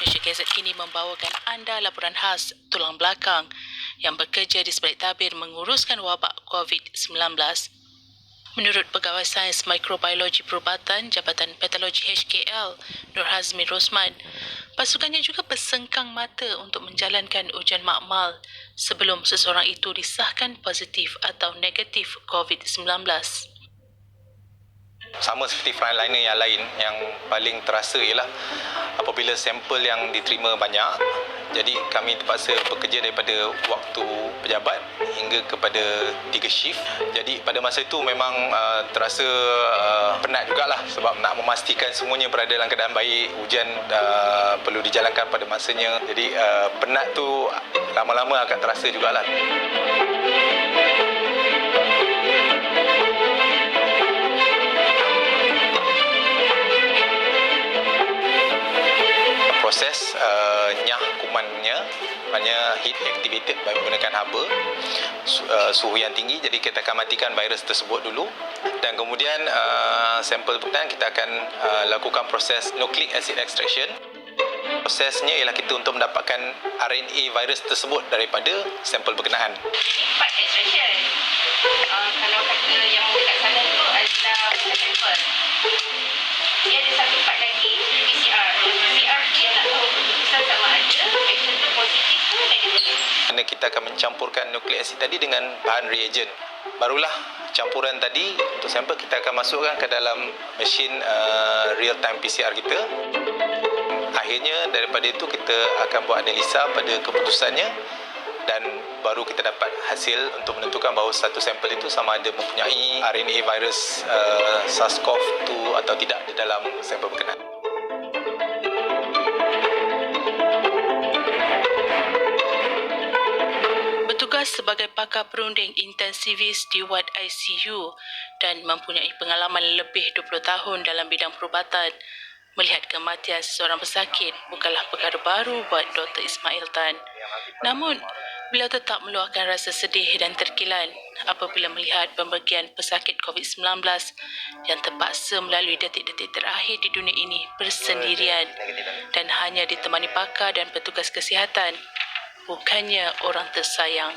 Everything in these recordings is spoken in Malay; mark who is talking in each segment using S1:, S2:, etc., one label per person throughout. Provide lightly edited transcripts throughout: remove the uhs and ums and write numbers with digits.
S1: Malaysia Gazette kini membawakan anda laporan khas tulang belakang yang bekerja di sebalik tabir menguruskan wabak COVID-19. Menurut Pegawai Sains Mikrobiologi Perubatan Jabatan Patologi HKL, Nur Hazmi Rosman, pasukannya juga bersengkang mata untuk menjalankan ujian makmal sebelum seseorang itu disahkan positif atau negatif COVID-19.
S2: Sama seperti frontliner yang lain, yang paling terasa ialah apabila sampel yang diterima banyak, jadi kami terpaksa bekerja daripada waktu pejabat hingga kepada 3 shift. Jadi pada masa itu memang terasa penat jugalah sebab nak memastikan semuanya berada dalam keadaan baik, ujian perlu dijalankan pada masanya. Jadi penat tu lama-lama akan terasa jugalah. Proses nyah kumannya, maknanya heat activated menggunakan haba, suhu yang tinggi, jadi kita akan matikan virus tersebut dulu, dan kemudian sampel berkenaan kita akan lakukan proses nucleic acid extraction. Prosesnya ialah kita untuk mendapatkan RNA virus tersebut daripada sampel berkenaan.
S3: Part extraction, kalau kata yang dekat sana tu adalah sampel. Dia ada satu part lagi, PCR. PCR dia nak tahu keputusan sama ada action tu positif ke negatif.
S2: Kerana kita akan mencampurkan nukleik asid tadi dengan bahan reagent. Barulah campuran tadi untuk sampel kita akan masukkan ke dalam mesin real time PCR kita. Akhirnya daripada itu kita akan buat analisa pada keputusannya dan baru kita dapat hasil untuk menentukan bahawa satu sampel itu sama ada mempunyai RNA virus SARS-CoV-2 atau tidak di dalam sampel berkenaan.
S1: Bertugas sebagai pakar perunding intensivis di wad ICU dan mempunyai pengalaman lebih 20 tahun dalam bidang perubatan, melihat kematian seseorang pesakit bukanlah perkara baru buat Dr. Ismail Tan. Namun, beliau tetap meluahkan rasa sedih dan terkilan apabila melihat pembagian pesakit COVID-19 yang terpaksa melalui detik-detik terakhir di dunia ini bersendirian dan hanya ditemani pakar dan petugas kesihatan, bukannya orang tersayang.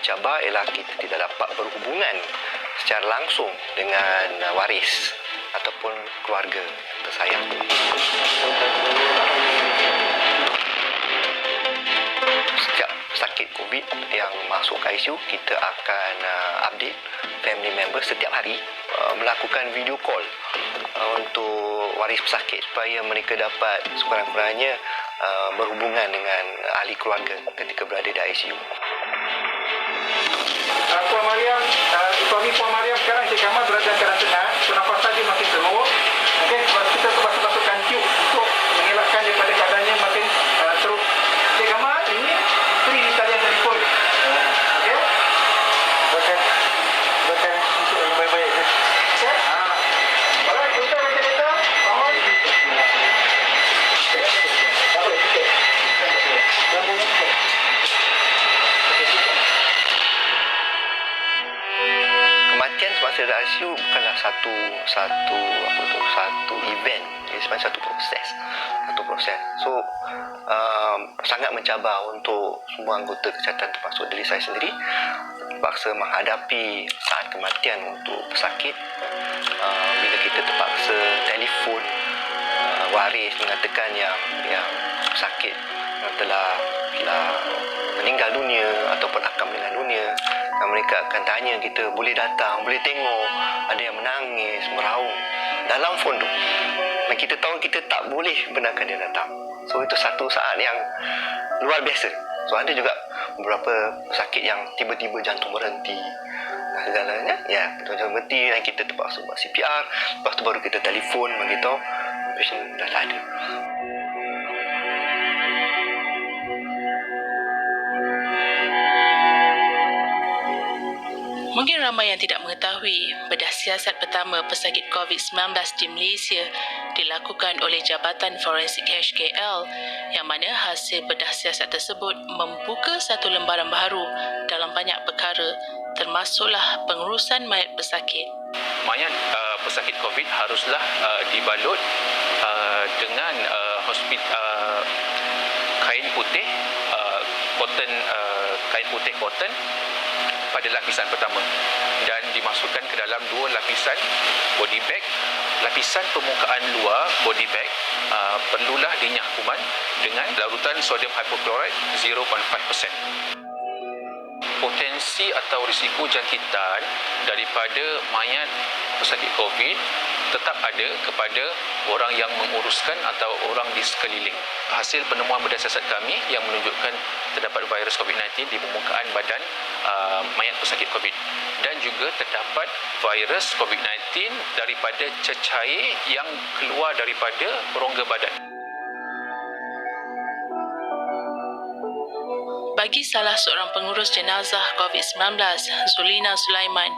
S4: Mencabar ialah kita tidak dapat berhubungan secara langsung dengan waris ataupun keluarga yang tersayang. Setiap sakit COVID yang masuk ke ICU, kita akan update family member setiap hari, melakukan video call untuk waris pesakit supaya mereka dapat sekurang-kurangnya berhubungan dengan ahli keluarga ketika berada di ICU.
S5: Puan Mariam, suami Puan Mariam sekarang Cik Kamal berada karantina, pernafasan dia makin teruk. Okey, kita terpaksa masukkan tube untuk mengelakkan daripada keadaannya makin teruk. Cik Kamal, ini isteri di talian telefon. Okey? Bukan untuk yang baik-baik. Okey? Alright, kita baca data. Mohon.
S4: Kematian semasa di ICU bukanlah satu event, ia sebenarnya satu proses. So sangat mencabar untuk semua anggota kesihatan termasuk diri saya sendiri terpaksa menghadapi saat kematian untuk pesakit, bila kita terpaksa telefon waris mengatakan yang pesakit yang telah meninggal dunia ataupun akan meninggal dunia, dan mereka akan tanya kita boleh datang, boleh tengok, ada yang menangis, meraung dalam phone tu, dan kita tahu kita tak boleh benarkan dia datang. So itu satu saat yang luar biasa. So ada juga beberapa pesakit yang tiba-tiba jantung berhenti dan segalanya, jantung berhenti dan kita terpaksa buat CPR, lepas tu baru kita telefon beritahu patient dah tak ada.
S1: Mungkin ramai yang tidak mengetahui, bedah siasat pertama pesakit COVID-19 di Malaysia dilakukan oleh Jabatan Forensik HKL yang mana hasil bedah siasat tersebut membuka satu lembaran baru dalam banyak perkara termasuklah pengurusan mayat pesakit.
S6: Mayat pesakit COVID haruslah dibalut dengan kain putih kain putih cotton pada lapisan pertama dan dimasukkan ke dalam 2 lapisan body bag. Lapisan permukaan luar body bag perlulah dinyah kuman dengan larutan sodium hypochlorite 0.5%. Potensi atau risiko jangkitan daripada mayat pesakit COVID tetap ada kepada orang yang menguruskan atau orang di sekeliling. Hasil penemuan bedah siasat kami yang menunjukkan terdapat virus COVID-19 di permukaan badan mayat pesakit COVID dan juga terdapat virus COVID-19 daripada cecair yang keluar daripada rongga badan.
S1: Bagi salah seorang pengurus jenazah COVID-19, Zulina Sulaiman,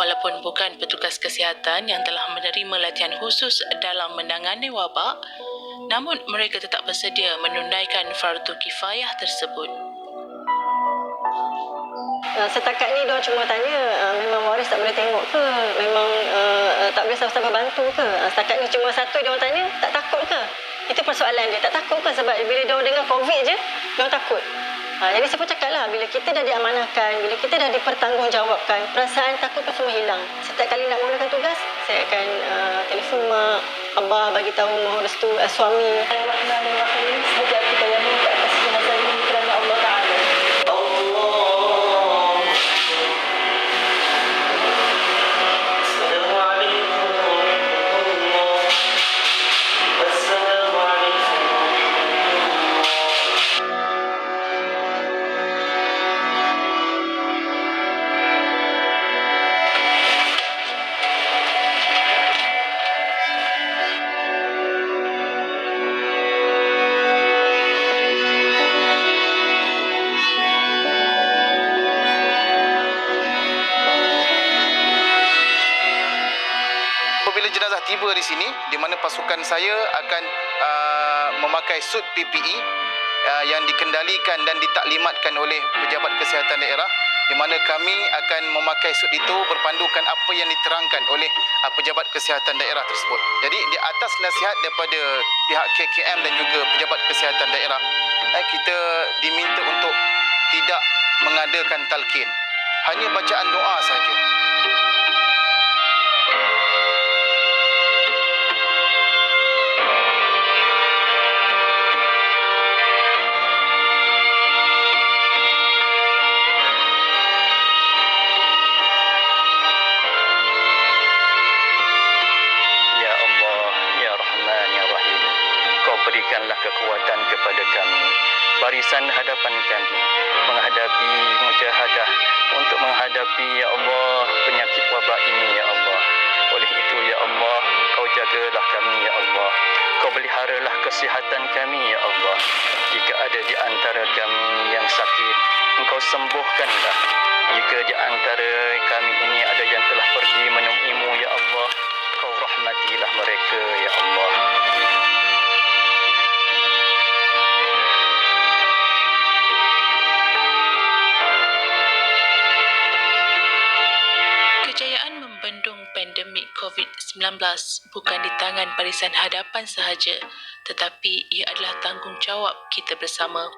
S1: walaupun bukan petugas kesihatan yang telah menerima latihan khusus dalam menangani wabak, namun mereka tetap bersedia menunaikan fardu kifayah tersebut.
S7: Setakat ni diorang cuma tanya memang waris tak boleh tengok ke, memang tak boleh sama-sama bantu ke. Setakat ni cuma satu diorang tanya, tak takut ke? Itu persoalan dia, tak takut ke? Sebab bila diorang dengar COVID je, diorang takut. Jadi saya pun cakap lah, bila kita dah diamanahkan, bila kita dah dipertanggungjawabkan, perasaan takut tu semua hilang. Setiap kali nak mulakan tugas, saya akan telefon mak, abah bagi tahu mohon restu suami. Bismillahirrahmanirrahim. Semoga kita yang minta atas jenazah ini kerana Allah Ta'ala.
S2: Apabila jenazah tiba di sini, di mana pasukan saya akan memakai suit PPE yang dikendalikan dan ditaklimatkan oleh pejabat kesihatan daerah, di mana kami akan memakai suit itu berpandukan apa yang diterangkan oleh pejabat kesihatan daerah tersebut. Jadi di atas nasihat daripada pihak KKM dan juga pejabat kesihatan daerah, kita diminta untuk tidak mengadakan talqin, hanya bacaan doa saja.
S8: Berikanlah kekuatan kepada kami, barisan hadapan kami, menghadapi mujahadah untuk menghadapi, ya Allah, penyakit wabak ini, ya Allah. Oleh itu, ya Allah, Kau jagalah kami, ya Allah. Kau peliharalah kesihatan kami, ya Allah. Jika ada di antara kami yang sakit, Engkau sembuhkanlah. Jika di antara kami ini ada yang telah pergi menemuimu, ya Allah, Kau rahmatilah mereka, ya Allah.
S1: Kejayaan membendung pandemik COVID-19 bukan di tangan barisan hadapan sahaja, tetapi ia adalah tanggungjawab kita bersama.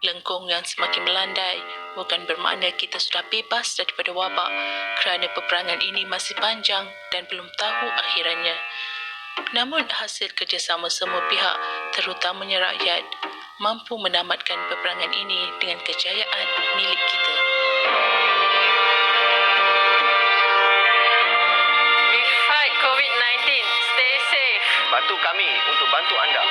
S1: Lengkung yang semakin melandai bukan bermakna kita sudah bebas daripada wabak, kerana peperangan ini masih panjang dan belum tahu akhirannya. Namun hasil kerjasama semua pihak, terutamanya rakyat, mampu menamatkan peperangan ini dengan kejayaan milik kita.
S8: COVID-19. Stay safe.
S4: Bantu kami untuk bantu anda.